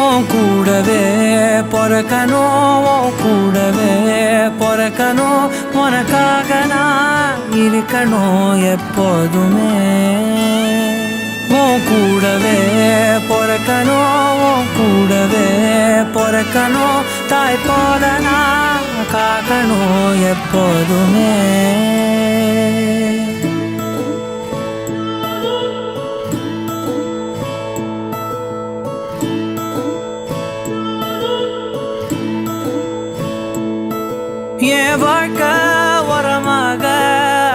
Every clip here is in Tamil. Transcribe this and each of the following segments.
உன் கூடவே பொறக்கணும், உன் கூடவே பொறக்கணும், உனக்காக நான் இருக்கணும் எப்போதுமே. உன் கூடவே பொறக்கணும், உன் கூடவே பொறக்கணும், தாய் போல நான் காக்கணும் எப்போதுமே. என் வாழ்க்கை உரமாக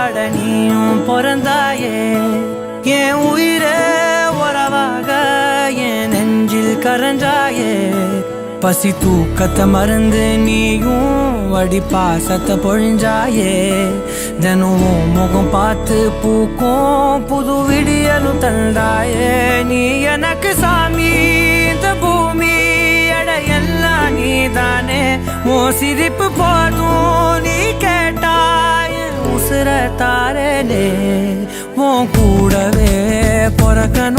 அடனியும் பிறந்தாயே, என் உயிரே உறவாக என் நெஞ்சில் கரஞ்சாயே. பசி தூக்கத்தை மறந்து நீயும் அடி பாசத்தை பொழிஞ்சாயே. தினமும் முகம் பார்த்து பூக்கும் புது விடியலும் தந்தாயே. நீ எனக்கு சாமி, இந்த பூமி எல்லாம் நீதானே. உன் சிரிப்பு போதும் நீ கேட்டாய் உசுர தாரனே. உன் கூடவே பொறக்கணும்,